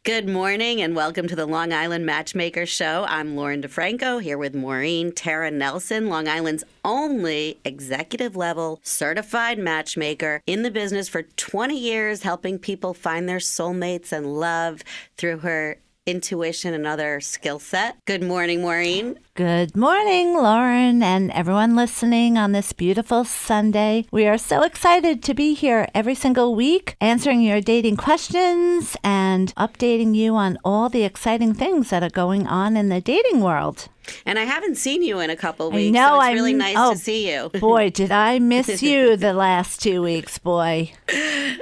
Good morning and welcome to the Long Island Matchmaker Show. I'm Lauren Defranco here with Maureen Tara Nelson, Long Island's only executive-level certified matchmaker in the business for 20 years, helping people find their soulmates and love through her intuition and other skill set. Good morning, Maureen. Good morning, Lauren, and everyone listening on this beautiful Sunday. We are so excited to be here every single week, answering your dating questions and updating you on all the exciting things that are going on in the dating world. And I haven't seen you in a couple weeks, I know, so it's really nice to see you. Boy, did I miss you the last 2 weeks, boy.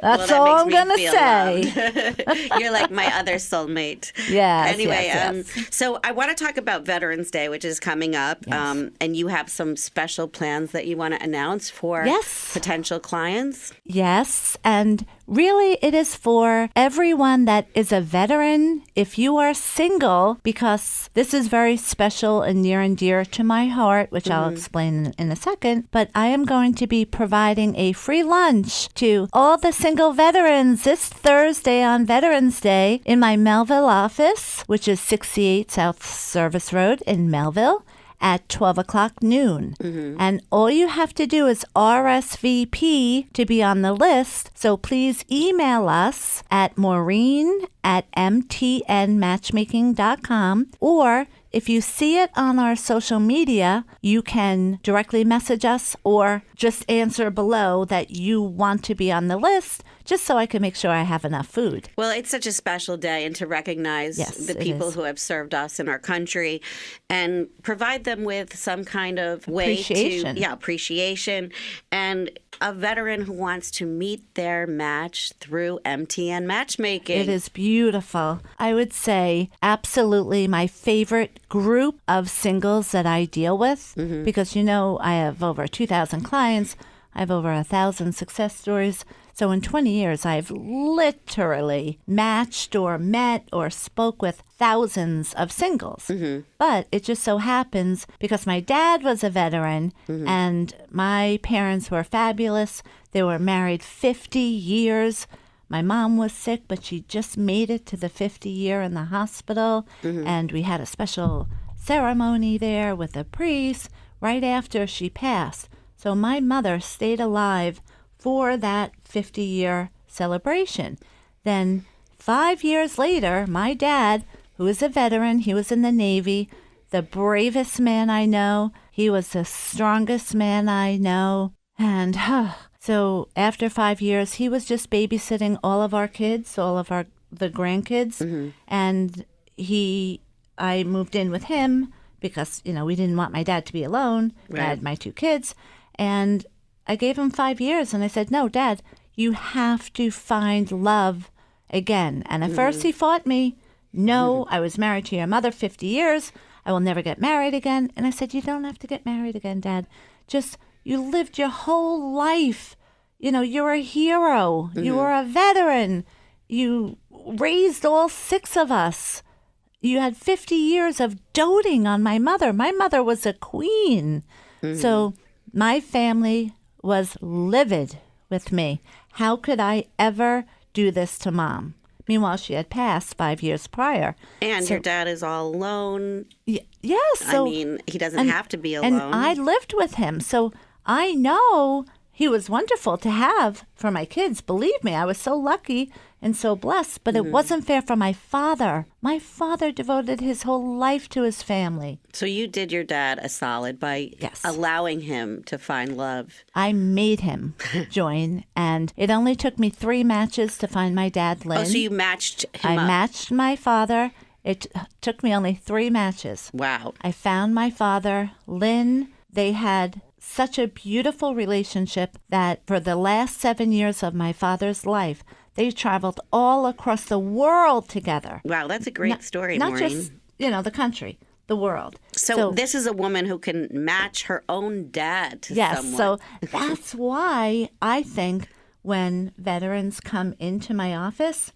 That's all I'm going to say. You're like my other soulmate. Yes, anyway, yes. So I want to talk about Veterans Day, which is coming up. Yes. And you have some special plans that you want to announce for potential clients. Yes, and really it is for everyone that is a veteran. If you are single, because this is very special and near and dear to my heart, which I'll explain in a second, but I am going to be providing a free lunch to all the single veterans this Thursday on Veterans Day in my Melville office, which is 68 South Service Road in Melville, at 12 o'clock noon. And all you have to do is RSVP to be on the list. So please email us at maureen@mtnmatchmaking.com, or if you see it on our social media, you can directly message us or just answer below that you want to be on the list, just so I can make sure I have enough food. Well, it's such a special day, and to recognize the people who have served us in our country and provide them with some kind of way appreciation, and a veteran who wants to meet their match through MTN Matchmaking. It is beautiful. I would say absolutely my favorite group of singles that I deal with, because I have over 2,000 clients. I have over 1,000 success stories. So in 20 years, I've literally matched or met or spoke with thousands of singles. But it just so happens, because my dad was a veteran and my parents were fabulous. They were married 50 years. My mom was sick, but she just made it to the 50 year in the hospital. And we had a special ceremony there with a priest right after she passed. So my mother stayed alive for that 50-year celebration. Then 5 years later, my dad, who is a veteran, he was in the Navy, the bravest man I know. He was the strongest man I know. And so after 5 years, he was just babysitting all of our kids, all of the grandkids. And I moved in with him because, we didn't want my dad to be alone. I had my 2 kids. And I gave him 5 years, and I said, no, Dad, you have to find love again. And at first he fought me. No, I was married to your mother 50 years. I will never get married again. And I said, you don't have to get married again, Dad. Just, you lived your whole life. You're a hero. You were a veteran. You raised all 6 of us. You had 50 years of doting on my mother. My mother was a queen. So my family was livid with me. How could I ever do this to Mom? Meanwhile, she had passed 5 years prior. And your dad is all alone. Yes. So, he doesn't have to be alone. And I lived with him. So I know he was wonderful to have for my kids. Believe me, I was so lucky and so blessed. But it wasn't fair for my father. My father devoted his whole life to his family. So you did your dad a solid by allowing him to find love. I made him join, and it only took me 3 matches to find my dad, Lynn. Oh, so you matched him up. I matched my father. It took me only 3 matches. Wow. I found my father, Lynn. They had such a beautiful relationship that for the last 7 years of my father's life, they traveled all across the world together. Wow, that's a great story, Not Maureen. just, the country, the world. So this is a woman who can match her own dad to someone. Yes, so that's why I think when veterans come into my office,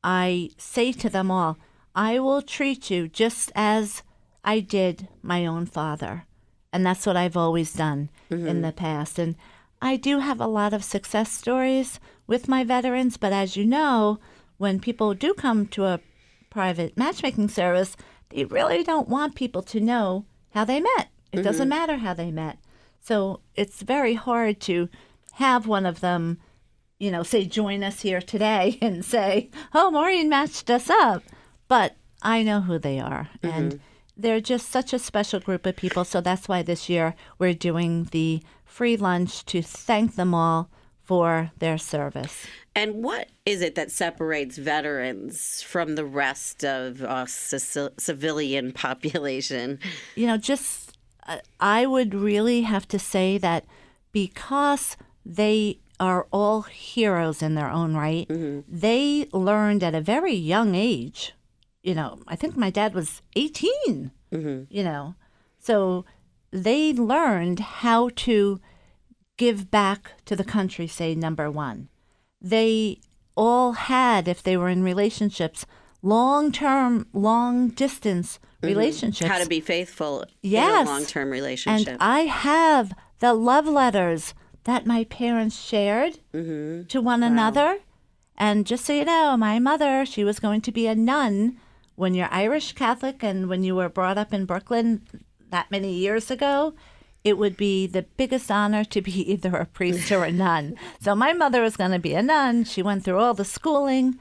I say to them all, I will treat you just as I did my own father. And that's what I've always done in the past. And I do have a lot of success stories with my veterans, but as you know, when people do come to a private matchmaking service, they really don't want people to know how they met. It doesn't matter how they met. So it's very hard to have one of them, say, join us here today and say, oh, Maureen matched us up. But I know who they are. And they're just such a special group of people. So that's why this year we're doing the free lunch to thank them all for their service. And what is it that separates veterans from the rest of civilian population? I would really have to say that because they are all heroes in their own right, they learned at a very young age. I think my dad was 18, So they learned how to give back to the country, say, number one. They all had, if they were in relationships, long-term, long-distance relationships. How to be faithful in a long-term relationship. And I have the love letters that my parents shared to one another. And just so you know, my mother, she was going to be a nun. When you're Irish Catholic and when you were brought up in Brooklyn that many years ago, it would be the biggest honor to be either a priest or a nun. So my mother was going to be a nun. She went through all the schooling.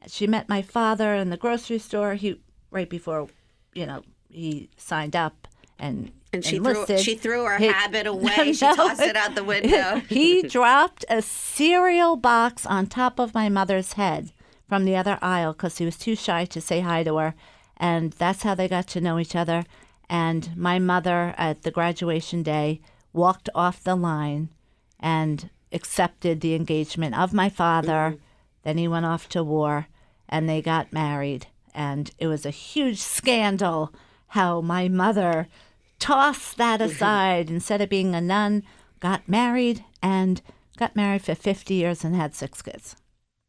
She met my father in the grocery store. Right before, he signed up and she enlisted. She threw her habit away. She tossed it out the window. He dropped a cereal box on top of my mother's head from the other aisle because he was too shy to say hi to her. And that's how they got to know each other. And my mother, at the graduation day, walked off the line and accepted the engagement of my father. Then he went off to war, and they got married. And it was a huge scandal how my mother tossed that aside. Instead of being a nun, got married for 50 years and had 6 kids.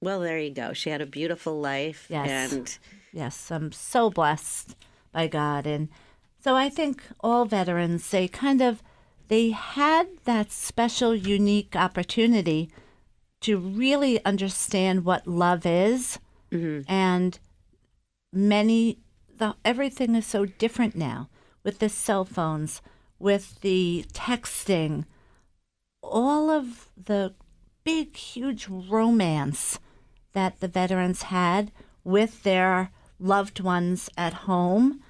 Well, there you go. She had a beautiful life. Yes. Yes, I'm so blessed by God. And so I think all veterans, they had that special, unique opportunity to really understand what love is. And everything is so different now with the cell phones, with the texting, all of the big, huge romance that the veterans had with their loved ones at home.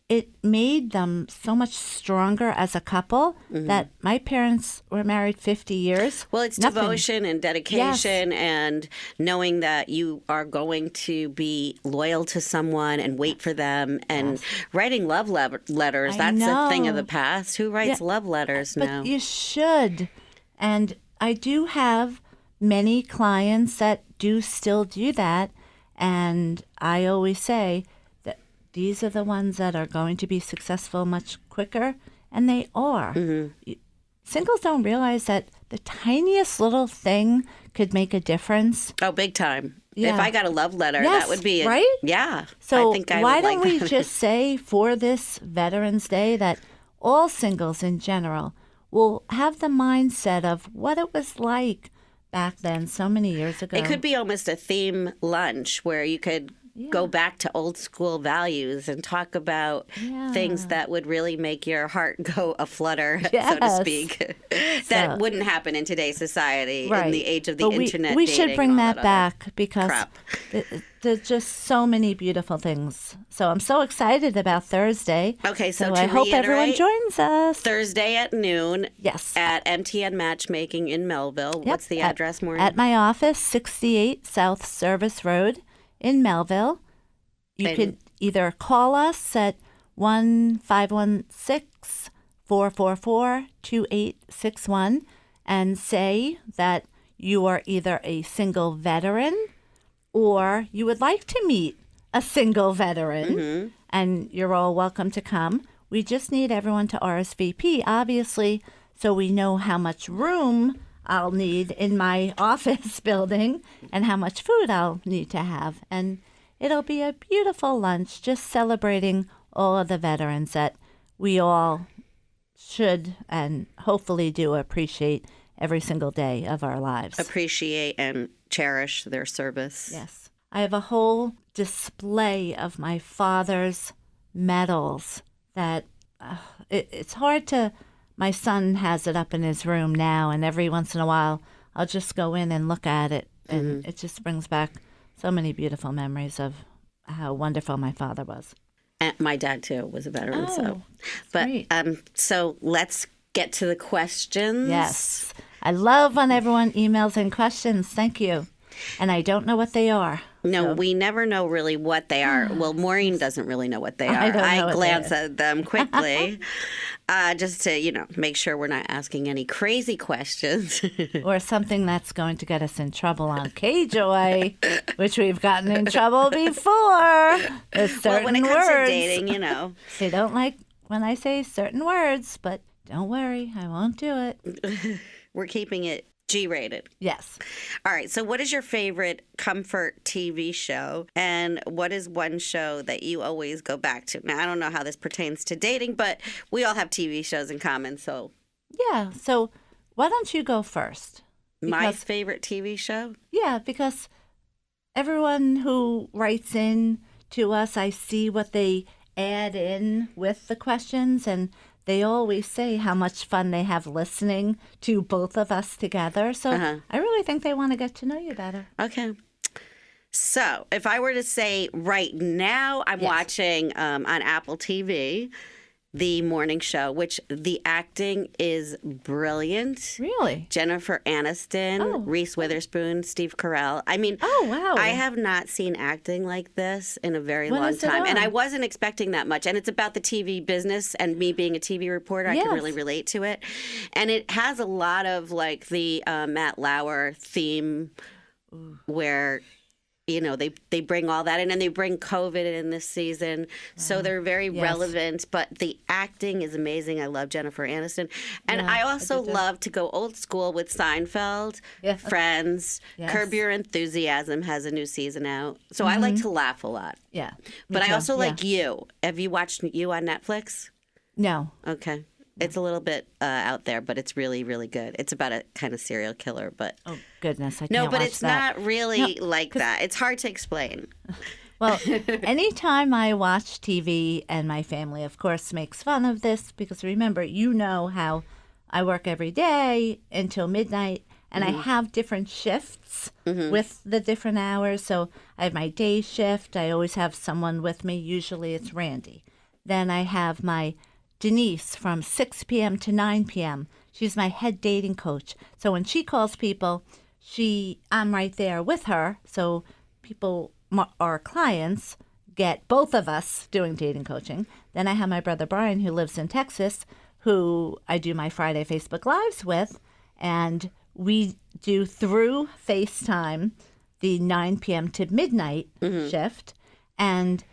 It made them so much stronger as a couple that my parents were married 50 years. Well, it's devotion and dedication and knowing that you are going to be loyal to someone and wait for them and writing love letters. That's a thing of the past. Who writes love letters now? But you should. And I do have many clients that do still do that. And I always say, these are the ones that are going to be successful much quicker, and they are. Singles don't realize that the tiniest little thing could make a difference. Oh, big time. If I got a love letter, that would be right? Yeah. So I think I why would don't like we just say for this Veterans Day that all singles in general will have the mindset of what it was like back then so many years ago. It could be almost a theme lunch where you could go back to old school values and talk about things that would really make your heart go aflutter, so to speak. That wouldn't happen in today's society in the age of the internet. We should bring that back because there's just so many beautiful things. So I'm so excited about Thursday. Okay, so I hope everyone joins us. Thursday at noon. Yes. At MTN Matchmaking in Melville. Yep. What's the address, Maureen? At my office, 68 South Service Road in Melville. You could either call us at 1-516-444-2861 and say that you are either a single veteran or you would like to meet a single veteran, and you're all welcome to come. We just need everyone to RSVP, obviously, so we know how much room I'll need in my office building and how much food I'll need to have. And it'll be a beautiful lunch just celebrating all of the veterans that we all should and hopefully do appreciate every single day of our lives. Appreciate and cherish their service. Yes. I have a whole display of my father's medals that it's hard to. My son has it up in his room now, and every once in a while I'll just go in and look at it, and it just brings back so many beautiful memories of how wonderful my father was. And my dad too was a veteran. Great. So let's get to the questions. Yes, I love when everyone emails in questions. Thank you. And I don't know what they are. No, we never know really what they are. Well, Maureen doesn't really know what they are. I glance at them quickly just to, make sure we're not asking any crazy questions. Or something that's going to get us in trouble on KJOY, which we've gotten in trouble before. Well, when it comes to dating, They don't like when I say certain words, but don't worry, I won't do it. We're keeping it G-rated. Yes. All right. So what is your favorite comfort TV show? And what is one show that you always go back to? Now, I don't know how this pertains to dating, but we all have TV shows in common. So yeah. So why don't you go first? My favorite TV show? Yeah, because everyone who writes in to us, I see what they add in with the questions, and they always say how much fun they have listening to both of us together. So I really think they want to get to know you better. Okay. So if I were to say right now, I'm watching on Apple TV, the morning show, which the acting is brilliant. Really? Jennifer Aniston, Reese Witherspoon, Steve Carell. I mean, wow. I have not seen acting like this in a very long time. And I wasn't expecting that much. And it's about the TV business, and me being a TV reporter, I can really relate to it. And it has a lot of like the Matt Lauer theme where they bring all that in, and they bring COVID in this season. So they're very relevant, but the acting is amazing. I love Jennifer Aniston. And I also love to go old school with Seinfeld, Friends, Curb Your Enthusiasm has a new season out. So I like to laugh a lot. Yeah. But I also like You. Have you watched You on Netflix? No. Okay. It's a little bit out there, but it's really, really good. It's about a kind of serial killer, but oh goodness, I can't no, but watch it's that. not really like that. It's hard to explain. Well, anytime I watch TV, and my family, of course, makes fun of this, because remember, how I work every day until midnight, and I have different shifts with the different hours. So I have my day shift. I always have someone with me. Usually it's Randy. Then I have my Denise from 6 p.m. to 9 p.m. She's my head dating coach. So when she calls people, I'm right there with her. So people, our clients, get both of us doing dating coaching. Then I have my brother Brian, who lives in Texas, who I do my Friday Facebook Lives with. And we do through FaceTime the 9 p.m. to midnight shift. And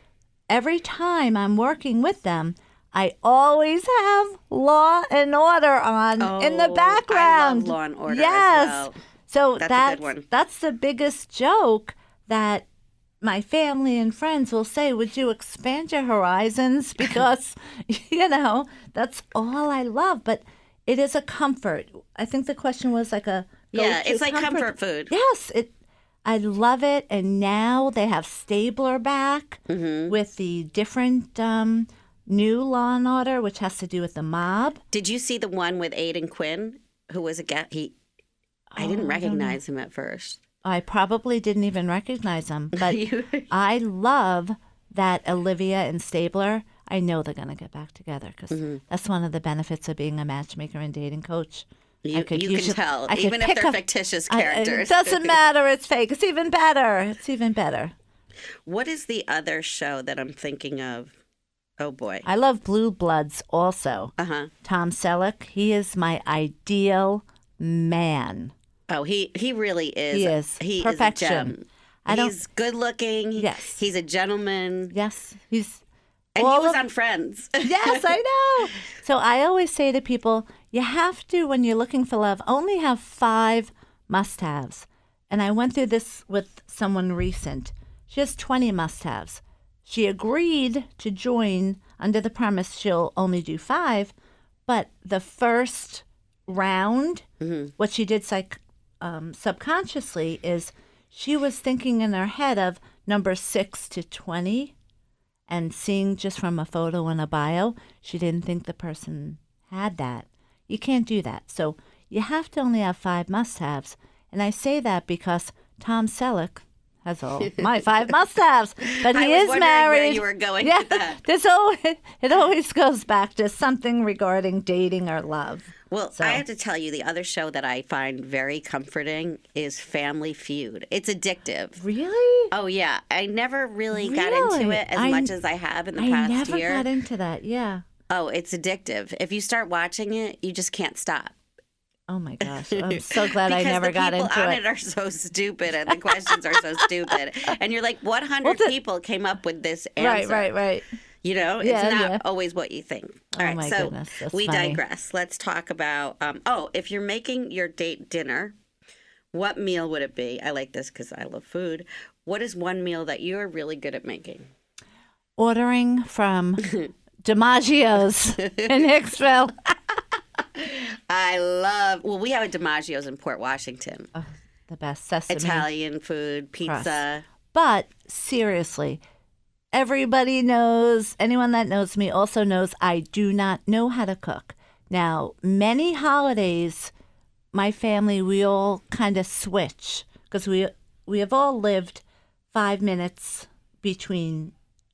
every time I'm working with them, I always have Law and Order on in the background. I love Law and Order as well. So that's a good one. That's the biggest joke that my family and friends will say, would you expand your horizons? Because, that's all I love. But it is a comfort. I think the question was like a it's like comfort food. Yes, I love it. And now they have Stabler back with the different new Law and Order, which has to do with the mob. Did you see the one with Aidan Quinn, who was I didn't recognize him at first. I probably didn't even recognize him, but I love that Olivia and Stabler, I know they're going to get back together, because that's one of the benefits of being a matchmaker and dating coach. You can tell, even if they're fictitious characters. It doesn't matter. It's fake. It's even better. What is the other show that I'm thinking of? Oh, boy. I love Blue Bloods also. Tom Selleck, he is my ideal man. Oh, he really is. He is. He perfection. Is a gem. He's good looking. Yes. He's a gentleman. Yes. And he was on Friends. Yes, I know. So I always say to people, you have to, when you're looking for love, only have 5 must-haves. And I went through this with someone recent. She has 20 must-haves. She agreed to join under the premise she'll only do 5, but the first round, what she did subconsciously is she was thinking in her head of number 6 to 20 and seeing just from a photo and a bio, she didn't think the person had that. You can't do that. So you have to only have 5 must-haves. And I say that because Tom Selleck has all my 5 must-haves, but he is married. Where you were going with that. It always goes back to something regarding dating or love. Well, I have to tell you, the other show that I find very comforting is Family Feud. It's addictive. Really? Oh, yeah. I never really got into it as much as I have in the past year. I never got into that, yeah. Oh, it's addictive. If you start watching it, you just can't stop. Oh, my gosh. I'm so glad I never got into it. Because the people on it are so stupid and the questions are so stupid. And you're like, what 100 people came up with this answer? Right. You know, it's not always what you think. All right, my so goodness, that's we funny. digress. Let's talk about, if you're making your date dinner, what meal would it be? I like this because I love food. What is one meal that you're really good at making? Ordering from DiMaggio's in Hicksville. We have a DiMaggio's in Port Washington. Oh, the best sesame. Italian food, pizza. Crust. But seriously, everybody knows, anyone that knows me also knows I do not know how to cook. Now, many holidays, my family, we all kind of switch because we have all lived 5 minutes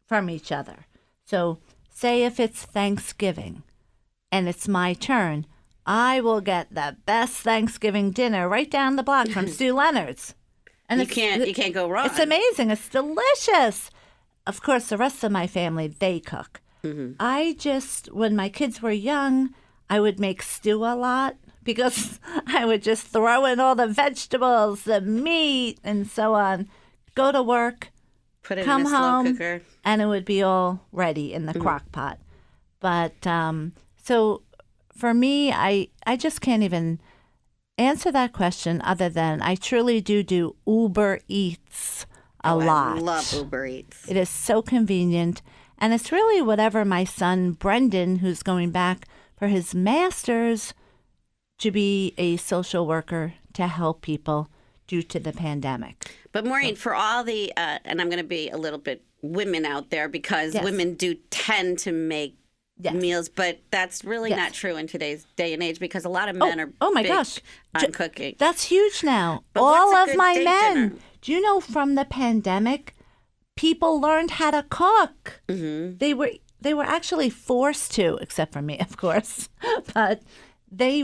from each other. So say if it's Thanksgiving and it's my turn, I will get the best Thanksgiving dinner right down the block from Stu Leonard's. And you can't go wrong. It's amazing. It's delicious. Of course, the rest of my family, they cook. Mm-hmm. When my kids were young, I would make stew a lot because I would just throw in all the vegetables, the meat, and so on. Go to work, come home, slow cooker, and it would be all ready in the crock pot. But so for me, I just can't even answer that question other than I truly do Uber Eats a lot. I love Uber Eats. It is so convenient. And it's really whatever my son, Brendan, who's going back for his master's to be a social worker to help people due to the pandemic. But Maureen, for all the, and I'm going to be a little bit women out there because women do tend to make meals, but that's really not true in today's day and age because a lot of men are big on cooking. That's huge now. But all what's a of good my date men. dinner? Do you know from the pandemic, people learned how to cook. Mm-hmm. They were actually forced to, except for me, of course. But they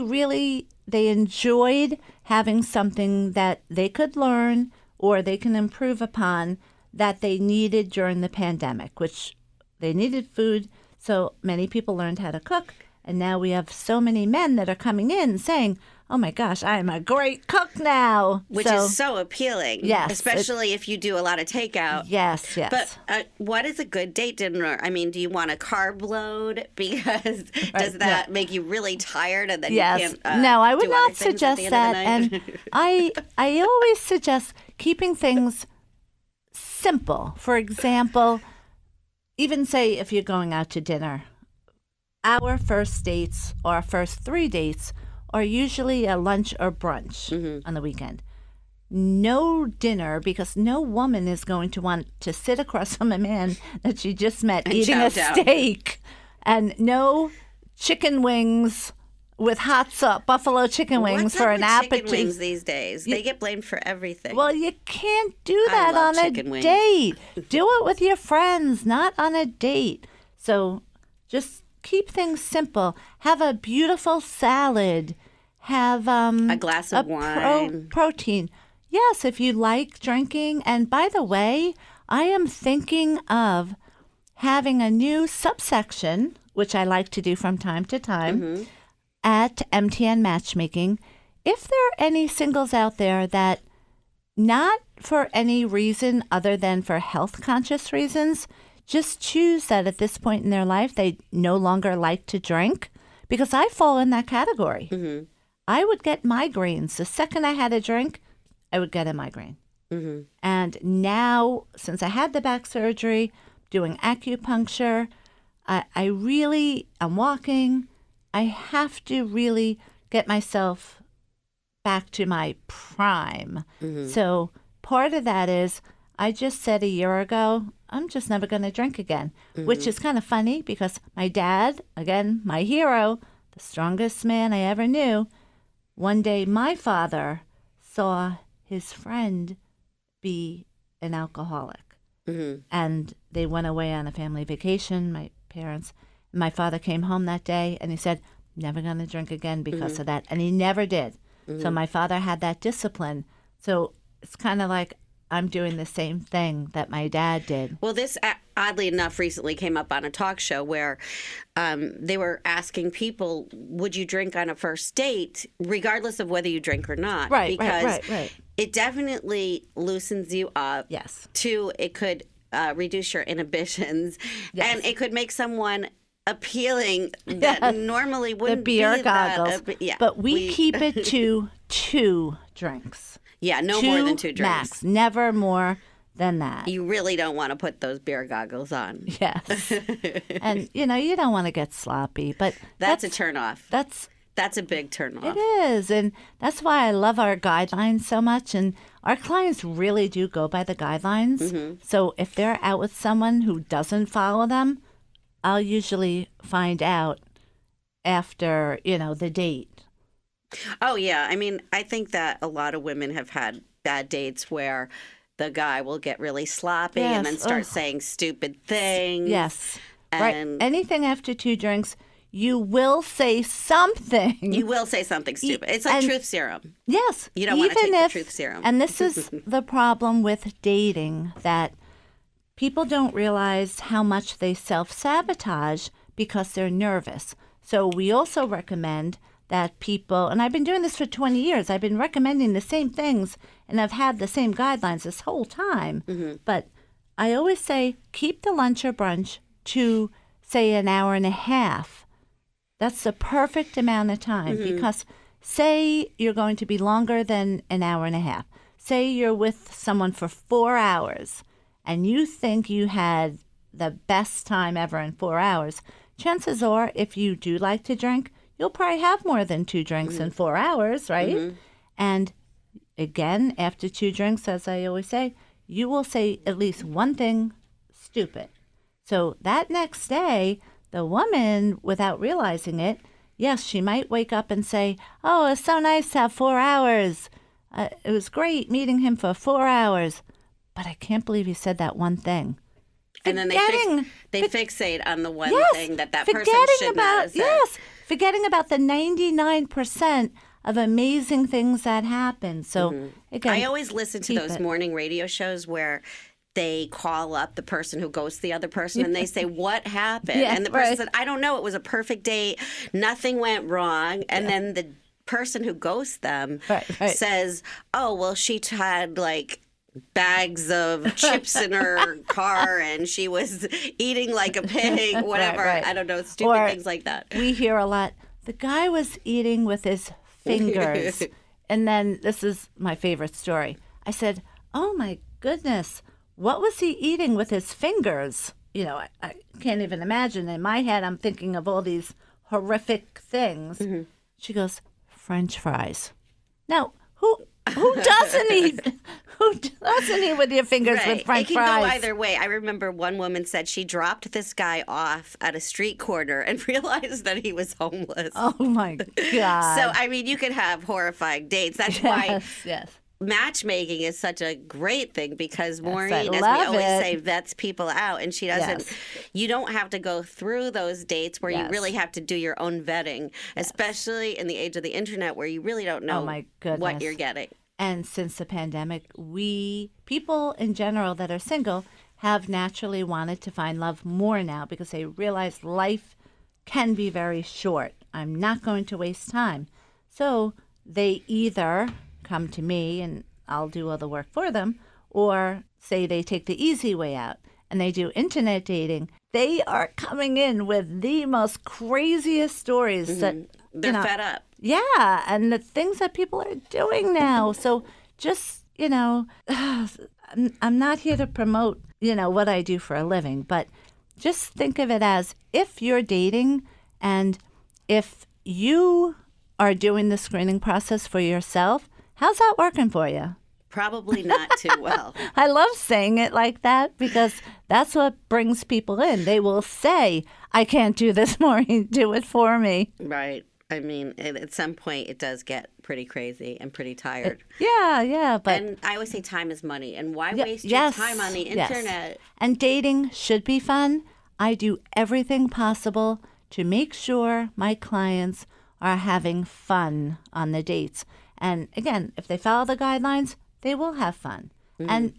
enjoyed having something that they could learn or they can improve upon that they needed during the pandemic, which they needed food. So many people learned how to cook. And now we have so many men that are coming in saying, oh my gosh, I am a great cook now. Which is so appealing. Yes. Especially if you do a lot of takeout. Yes. But what is a good date dinner? I mean, do you want a carb load? Because does that make you really tired and then you can't No, I would do not other things suggest at the end that. of the night? And I always suggest keeping things simple. For example, even say if you're going out to dinner, our first dates or our first 3 dates are usually a lunch or brunch on the weekend. No dinner, because no woman is going to want to sit across from a man that she just met eating a steak. And no chicken wings with hot sauce, buffalo chicken wings for an appetizer. Chicken wings these days? They get blamed for everything. Well, you can't do that on a date. Do it with your friends, not on a date. So just keep things simple. Have a beautiful salad. Have a glass of wine. Protein. Yes, if you like drinking. And by the way, I am thinking of having a new subsection, which I like to do from time to time, at MTN Matchmaking. If there are any singles out there that, not for any reason other than for health conscious reasons, just choose that at this point in their life they no longer like to drink, because I fall in that category. Mm-hmm. I would get migraines. The second I had a drink, I would get a migraine. Mm-hmm. And now, since I had the back surgery, doing acupuncture, I'm walking. I have to really get myself back to my prime. Mm-hmm. So part of that is I just said a year ago, I'm just never going to drink again, which is kind of funny because my dad, again, my hero, the strongest man I ever knew, one day my father saw his friend be an alcoholic. And they went away on a family vacation, my parents. My father came home that day and he said, never going to drink again because of that. And he never did. So my father had that discipline. So it's kind of like I'm doing the same thing that my dad did. Well, this, oddly enough, recently came up on a talk show where they were asking people, would you drink on a first date, regardless of whether you drink or not? Right, because right. it definitely loosens you up. Yes. Two, it could reduce your inhibitions. Yes. And it could make someone appealing that normally wouldn't the beer be goggles. Yeah, but we keep it to 2 drinks. Yeah, no more than 2 drinks. Max, never more than that. You really don't want to put those beer goggles on. Yes. And, you don't want to get sloppy, but that's a turnoff. That's a big turnoff. It is. And that's why I love our guidelines so much. And our clients really do go by the guidelines. So if they're out with someone who doesn't follow them, I'll usually find out after, the date. Oh, yeah. I mean, I think that a lot of women have had bad dates where the guy will get really sloppy and then start saying stupid things. Yes. And right. Anything after 2 drinks, you will say something. You will say something stupid. It's like truth serum. Yes. You don't want to take the truth serum. And this is the problem with dating, that people don't realize how much they self-sabotage because they're nervous. So we also recommend that people, and I've been doing this for 20 years, I've been recommending the same things, and I've had the same guidelines this whole time. But I always say, keep the lunch or brunch to, say, an hour and a half. That's the perfect amount of time, because say you're going to be longer than an hour and a half. Say you're with someone for 4 hours, and you think you had the best time ever in 4 hours. Chances are, if you do like to drink, you'll probably have more than 2 drinks in 4 hours, right? And again, after 2 drinks, as I always say, you will say at least one thing stupid. So that next day, the woman, without realizing it, yes, she might wake up and say, oh, it's so nice to have 4 hours. It was great meeting him for 4 hours. But I can't believe you said that one thing. And then they fixate on the one thing that person should not have said. Yes, forgetting about the 99% of amazing things that happen. So, again, I always listen to those morning radio shows where they call up the person who ghosts the other person and they say, what happened? And the person said, I don't know. It was a perfect date. Nothing went wrong. And then the person who ghosts them says, oh, well, she had bags of chips in her car and she was eating like a pig, whatever. I don't know, stupid things like that. We hear a lot, the guy was eating with his fingers. And then this is my favorite story. I said, oh my goodness, what was he eating with his fingers? I can't even imagine. In my head, I'm thinking of all these horrific things. She goes, French fries. Now, who doesn't eat? Who doesn't eat with your fingers with French fries? It can go either way. I remember one woman said she dropped this guy off at a street corner and realized that he was homeless. Oh my God! So I mean, you could have horrifying dates. That's why matchmaking is such a great thing, because Maureen, as we always say, vets people out, and she doesn't. You don't have to go through those dates where you really have to do your own vetting, especially in the age of the internet where you really don't know what you're getting. And since the pandemic, people in general that are single have naturally wanted to find love more now because they realize life can be very short. I'm not going to waste time. So they either come to me and I'll do all the work for them, or say they take the easy way out and they do internet dating. They are coming in with the most craziest stories that they're fed up. Yeah, and the things that people are doing now. So just, I'm not here to promote, what I do for a living, but just think of it as, if you're dating and if you are doing the screening process for yourself, how's that working for you? Probably not too well. I love saying it like that because that's what brings people in. They will say, I can't do this, Maureen, do it for me. Right. I mean, at some point, it does get pretty crazy and pretty tired. Yeah. And I always say time is money. And why waste your time on the internet? Yes. And dating should be fun. I do everything possible to make sure my clients are having fun on the dates. And again, if they follow the guidelines, they will have fun. Mm-hmm. And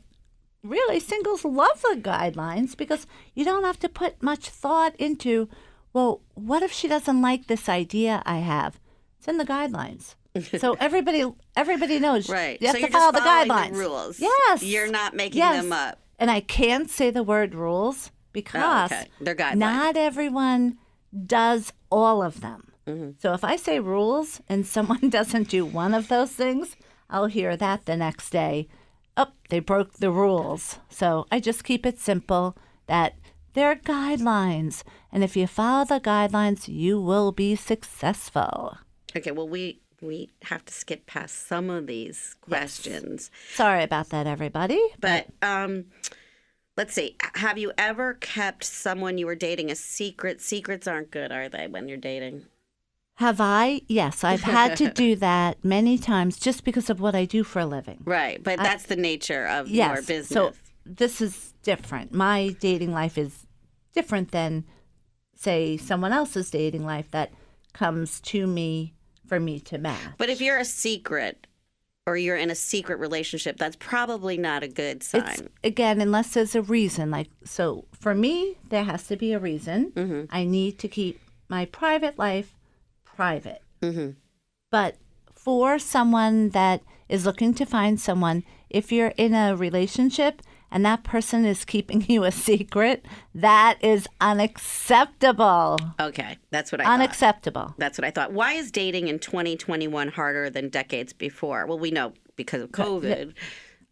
really, singles love the guidelines because you don't have to put much thought into, well, what if she doesn't like this idea I have? It's in the guidelines. So everybody knows. Right. You have so to follow the following guidelines. The rules. Yes. You're not making them up. And I can't say the word rules because they're guidelines. Not everyone does all of them. Mm-hmm. So if I say rules and someone doesn't do one of those things, I'll hear that the next day. Oh, they broke the rules. So I just keep it simple that they're guidelines. And if you follow the guidelines, you will be successful. Okay, well, we have to skip past some of these questions. Yes. Sorry about that, everybody. But let's see. Have you ever kept someone you were dating a secret? Secrets aren't good, are they, when you're dating? Have I? Yes, I've had to do that many times just because of what I do for a living. Right, but that's the nature of your business. So this is different. My dating life is different than, say, someone else's dating life that comes to me for me to match. But if you're a secret or you're in a secret relationship, that's probably not a good sign. It's, again, unless there's a reason. Like, so for me, there has to be a reason. Mm-hmm. I need to keep my private life private. Mm-hmm. But for someone that is looking to find someone, if you're in a relationship and that person is keeping you a secret, that is unacceptable. Okay, that's what I thought. Unacceptable. That's what I thought. Why is dating in 2021 harder than decades before? Well, we know because of COVID.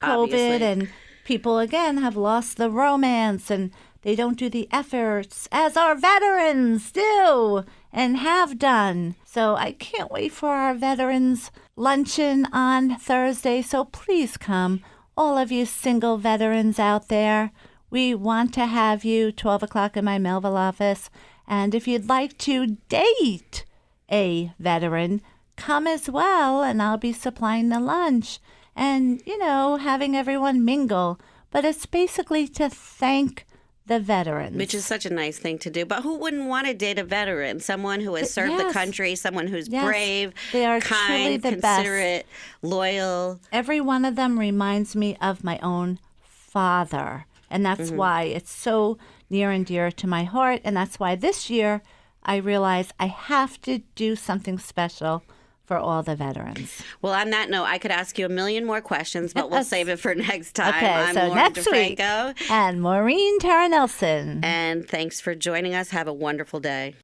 COVID, and people, again, have lost the romance, and they don't do the efforts as our veterans do and have done. So I can't wait for our veterans luncheon on Thursday. So please come, all of you single veterans out there. We want to have you 12 o'clock in my Melville office. And if you'd like to date a veteran, come as well, and I'll be supplying the lunch and, having everyone mingle. But it's basically to thank the veterans. Which is such a nice thing to do. But who wouldn't want to date a veteran? Someone who has served the country, someone who's brave, they are kind, truly the considerate, best. Loyal. Every one of them reminds me of my own father. And that's why it's so near and dear to my heart. And that's why this year I realized I have to do something special for all the veterans. Well, on that note, I could ask you a million more questions, but we'll save it for next time. Okay, I'm so Lauren next Defranco. week. And Maureen Tara Nelson. And thanks for joining us. Have a wonderful day.